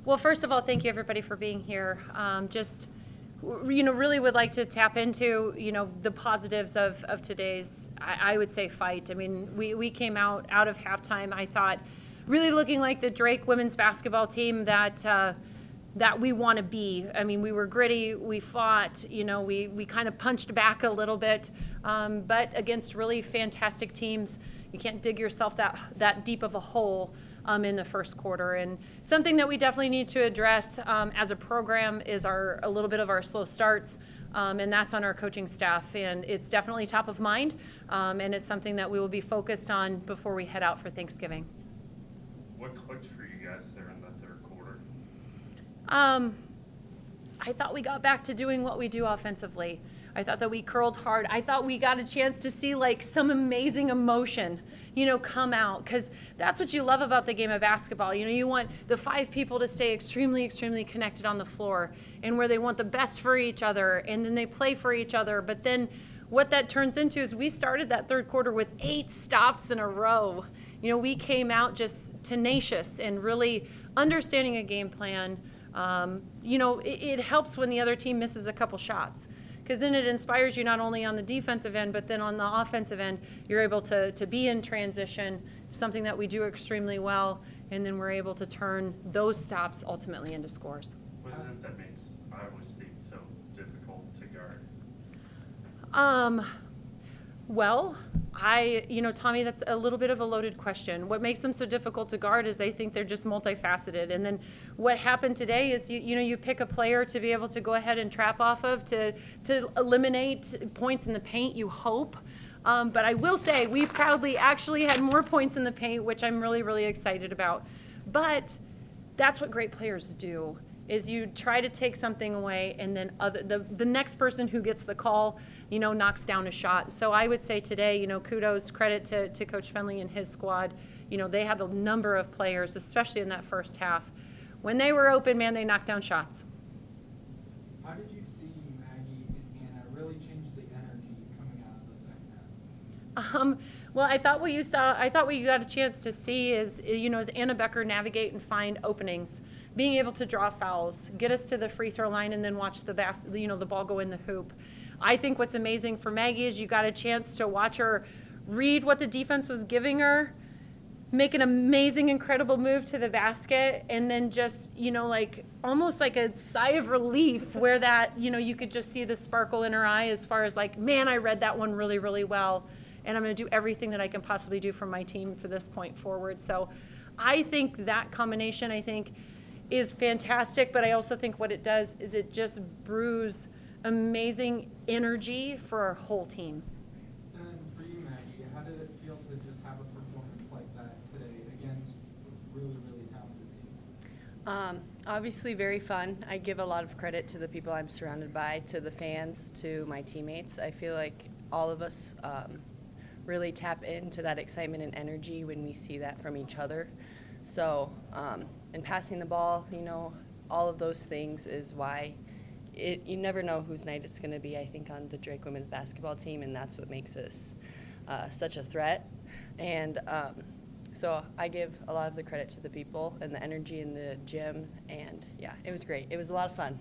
Well, first of all, thank you everybody for being here. Really would like to tap into, the positives of today's, I would say, fight. I mean, we came out of halftime, I thought, really looking like the Drake women's basketball team that we want to be. I mean, we were gritty, we fought, we kind of punched back a little bit, but against really fantastic teams, you can't dig yourself that deep of a hole in the first quarter. And something that we definitely need to address as a program is a little bit of our slow starts, and that's on our coaching staff. And it's definitely top of mind, and it's something that we will be focused on before we head out for Thanksgiving. What clicked for you guys there in the third quarter? I thought we got back to doing what we do offensively. I thought that we curled hard. I thought we got a chance to see like some amazing emotion, come out, because that's what you love about the game of basketball. You want the 5 people to stay extremely, extremely connected on the floor, and where they want the best for each other, and then they play for each other. But then what that turns into is we started that third quarter with 8 stops in a row. We came out just tenacious and really understanding a game plan. It helps when the other team misses a couple shots, because then it inspires you not only on the defensive end, but then on the offensive end, you're able to be in transition, something that we do extremely well, and then we're able to turn those stops ultimately into scores. What is it that makes Iowa State so difficult to guard? Well, Tommy, that's a little bit of a loaded question. What makes them so difficult to guard is they think they're just multifaceted. And then what happened today is you pick a player to be able to go ahead and trap off of to eliminate points in the paint, you hope. But I will say we proudly actually had more points in the paint, which I'm really, really excited about. But that's what great players do, is you try to take something away, and then the next person who gets the call, knocks down a shot. So I would say today, kudos, credit to Coach Fenley and his squad. They had a number of players, especially in that first half. When they were open, man, they knocked down shots. How did you see Maggie and Anna really change the energy coming out of the second half? Well, I thought what you got a chance to see is, as Anna Becker navigate and find openings, being able to draw fouls, get us to the free throw line, and then watch the ball go in the hoop. I think what's amazing for Maggie is you got a chance to watch her read what the defense was giving her, make an amazing, incredible move to the basket, and then just, almost like a sigh of relief where that, you could just see the sparkle in her eye as far as like, man, I read that one really, really well, and I'm going to do everything that I can possibly do for my team for this point forward. So I think that combination, is fantastic, but I also think what it does is it just brews amazing energy for our whole team. And for you, Maggie, how did it feel to just have a performance like that today against a really, really talented team? Obviously very fun. I give a lot of credit to the people I'm surrounded by, to the fans, to my teammates. I feel like all of us really tap into that excitement and energy when we see that from each other. So, and passing the ball, all of those things is why you never know whose night it's going to be, I think, on the Drake women's basketball team, and that's what makes us such a threat. And so I give a lot of the credit to the people and the energy in the gym, and yeah, it was great. It was a lot of fun.